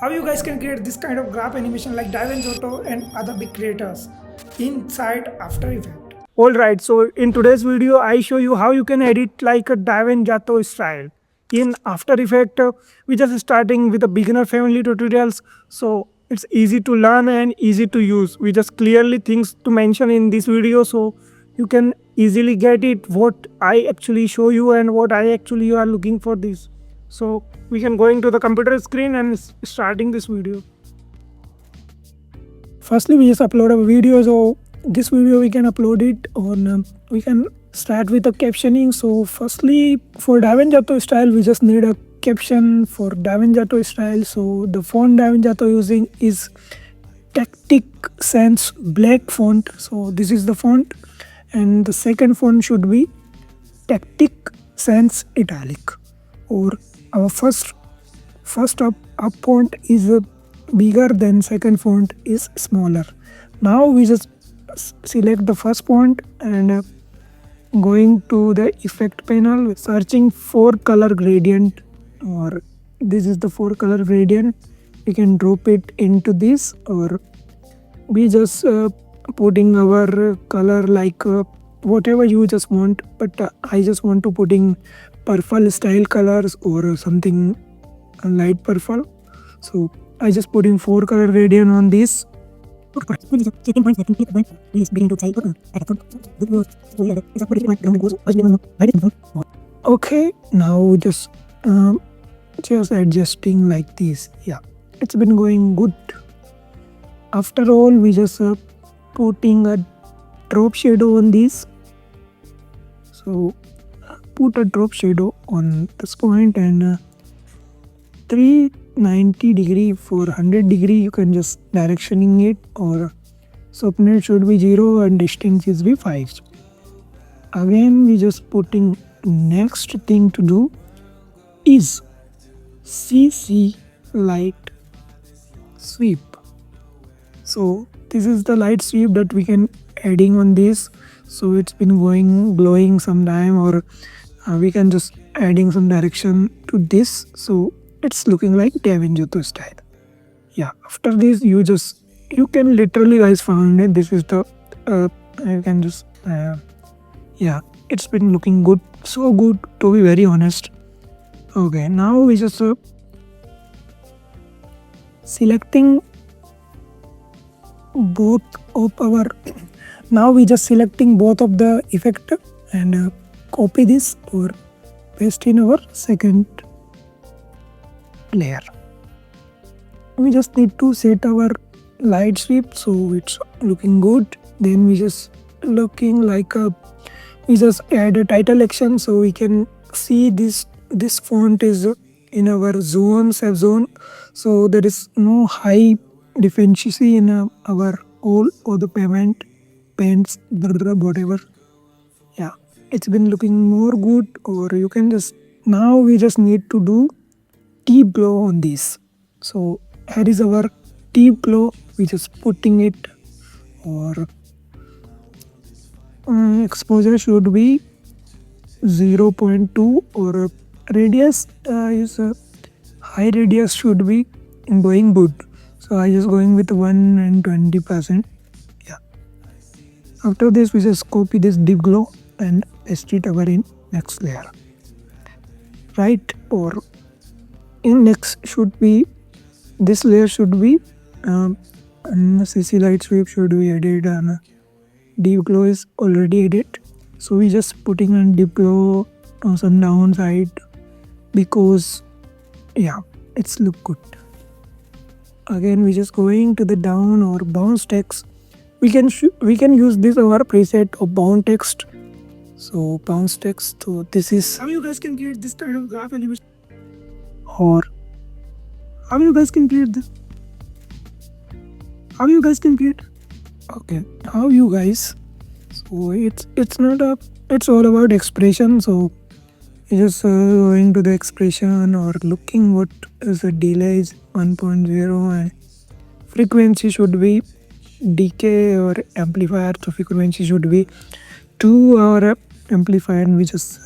how you guys can create this kind of graph animation like Devin Jatho and other big creators inside After Effects. Alright, so in today's video, I show you how you can edit like a Devin Jatho style. In After Effects, we just starting with a beginner friendly tutorials, so it's easy to learn and easy to use. We just clearly things to mention in this video, so you can easily get it what I actually show you and what I actually you are looking for this. So we can going to the computer screen and starting this video. Firstly, we just upload a video, so this video we can upload it on we can start with the captioning. So firstly, for Devin Jatho style, we just need a caption for Devin Jatho style. So the font Devin Jatho using is Tactic Sans black font. So this is the font, and the second font should be Tactic Sans italic. Or our first up font is bigger than second font is smaller. Now we just select the first font and going to the effect panel, searching for color gradient, or this is the 4 color gradient. We can drop it into this, or we just putting our color like whatever you just want, but I just want to putting purple style colors or something light purple. So I just putting 4 color gradient on this. Okay, now just adjusting like this. Yeah, it's been going good. After all, we just putting a drop shadow on this. So put a drop shadow on this point, and 390 degree for 100 degree you can just directioning it, or softness should be 0 and distance is be 5. Again, we just putting next thing to do is CC light sweep. So this is the light sweep that we can adding on this. So it's been going glowing sometime, or we can just adding some direction to this, so it's looking like Devin Jatho style. Yeah, after this you can literally guys find it. This is the you can just yeah, it's been looking good, so good to be very honest. Okay, now we just selecting both of our now we just selecting both of the effect and copy this or paste in our second layer. We just need to set our light sweep so it's looking good. Then we just looking like we just add a title action, so we can see this font is in our zone, safe zone, so there is no high deficiency in our all or the paints whatever. Yeah, it's been looking more good. Or you can just now we just need to do deep glow on this. So here is our deep glow, we just putting it, or exposure should be 0.2, or radius is high radius should be going good, so I just going with 1 and 20%. Yeah, after this we just copy this deep glow and paste it over in next layer, right? Or in next should be this layer should be CC light sweep should be added, and deep glow is already added, so we just putting on deep glow on some downside because yeah, it's look good. Again, we just going to the down or bounce text. We can use this our preset of bounce text. So bounce text, so this is how you guys can create this kind of graph animation, or how you guys can create this, how you guys can create, okay, how you guys, so it's not a, it's all about expression. So you just going to the expression or looking what is the delay is 1.0 and frequency should be decay or amplifier, so frequency should be 2 or amplifier, and we just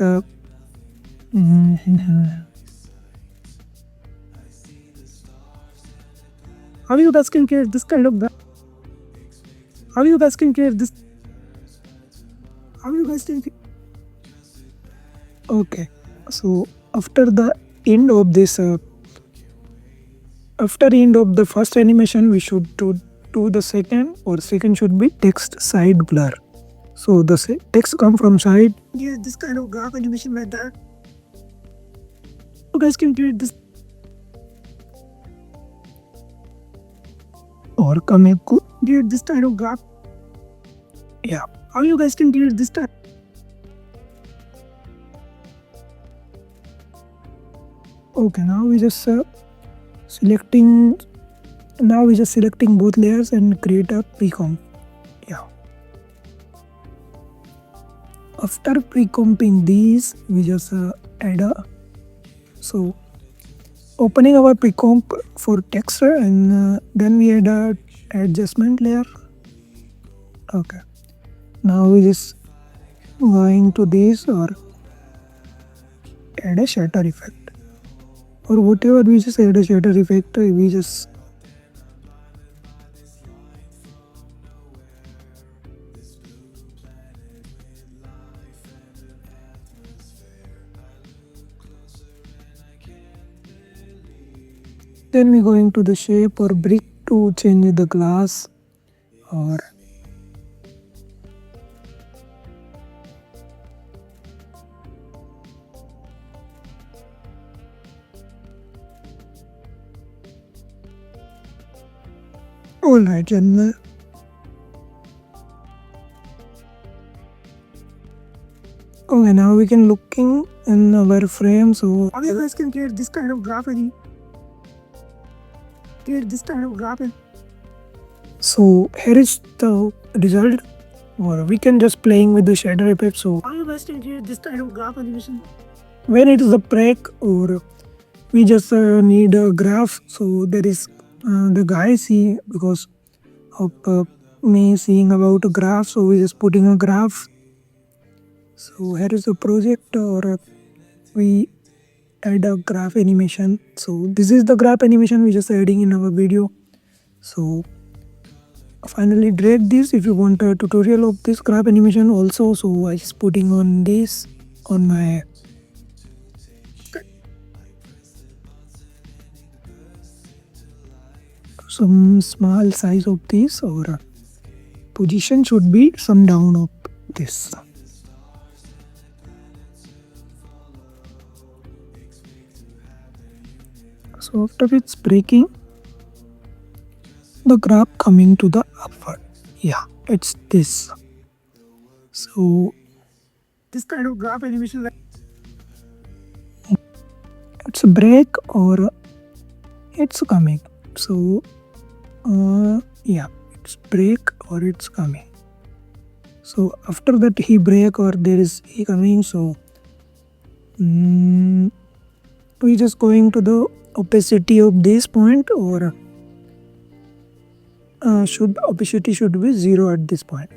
How you guys can create this kind of how you guys can create this how you guys can okay. So after the end of this after end of the first animation we should do the second, or second should be text side blur. So the text come from side. Yeah, this kind of graph animation like that. You guys can create this or come create this kind of graph. Yeah, how you guys can create this type? Okay, now we just selecting. Now we just selecting both layers and create a pre-comp. Yeah. After pre-comping these, we just add a so opening our pre-comp for texture, and then we add a adjustment layer. Okay. Now we just going to this or add a shutter effect or whatever. We just add a shutter effect. We just then we going to the shape or brick to change the glass or alright, and okay, now we can looking in our frame. So how you guys can create this kind of graph and create this kind of graph. So here is the result, or we can just playing with the shadow effect. So how you guys can create this kind of graph animation when it is a break, or we just need a graph. So there is the guy see because of me seeing about a graph, so we just putting a graph. So here is the project, or we add a graph animation. So this is the graph animation we just adding in our video. So finally drag this if you want a tutorial of this graph animation also. So I just putting on this on my some small size of this, or position should be some down of this. So after it's breaking, the graph coming to the upward. Yeah, it's this. So this kind of graph animation, like it's a break or it's coming. So yeah, it's break or it's coming. So after that he break or there is he coming. So we just going to the opacity of this point, or should opacity should be 0 at this point.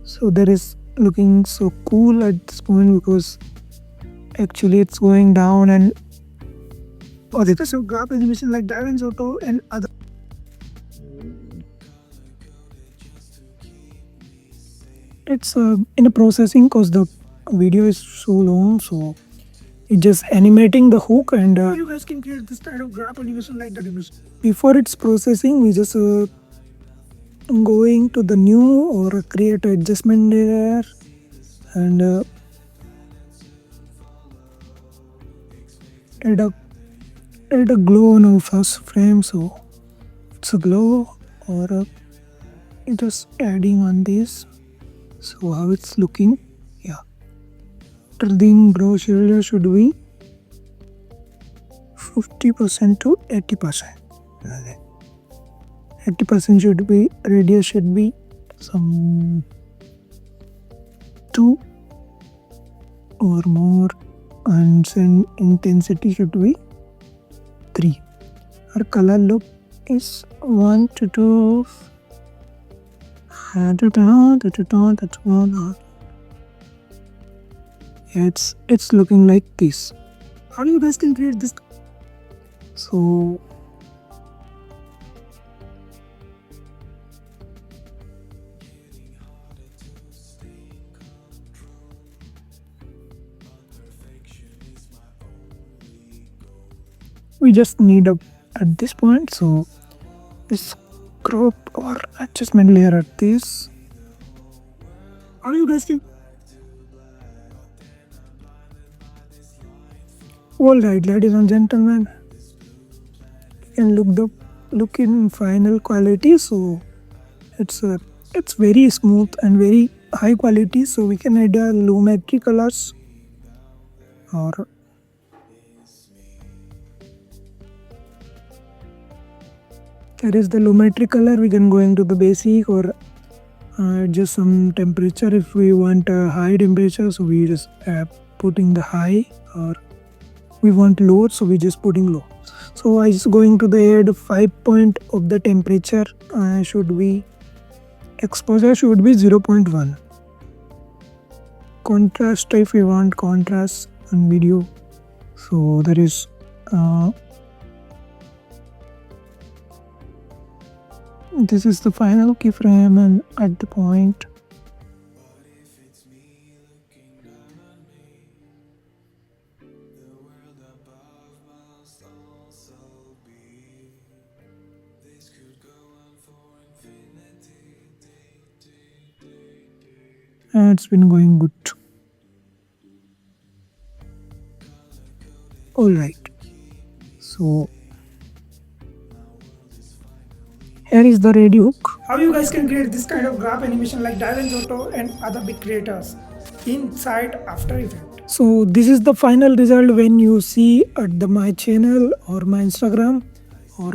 So there is looking so cool at this point because actually it's going down, and so graph animation like Devin Jatho and other. It's in a processing because the video is so long, so it's just animating the hook, and you guys can create this kind of graph animation like that. Before it's processing, we just going to the new or create adjustment layer, and add a glow on our first frame. So it's a glow, or just adding on this. So how it's looking. Yeah, after the glow shader should be 50% to 80%. 80% should be, radius should be some 2 or more, and then intensity should be 3. Our color look is 1 to 2. That's one. It's looking like this. How do you guys can create this? So we just need a at this point. So let's crop our adjustment layer at this. Are you guys can? All right, ladies and gentlemen, you can look in final quality. So it's it's very smooth and very high quality. So we can add lumetri colors, or that is the lumetri color. We can go into the basic or just some temperature. If we want a high temperature, so we just putting the high, or we want low, so we just putting low. So I just going to the add 5 point of the temperature. Should be exposure should be 0.1. Contrast, if we want contrast on video, so there is this is the final keyframe, and at the point it's been going good. All right, so here is the ready hook. How you guys can create this kind of graph animation like Devin Jatho and other big creators inside After Effects. So this is the final result when you see at the my channel or my Instagram, or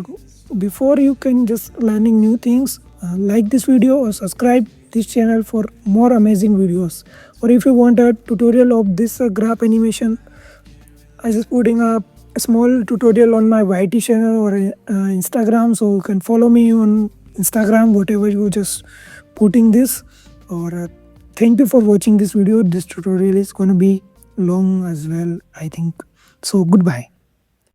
before you can just learning new things. Like this video or subscribe this channel for more amazing videos. Or if you want a tutorial of this graph animation, I just putting a small tutorial on my YT channel or Instagram, so you can follow me on Instagram, whatever you just putting this. Or thank you for watching this video. This tutorial is gonna be long as well, I think. So goodbye.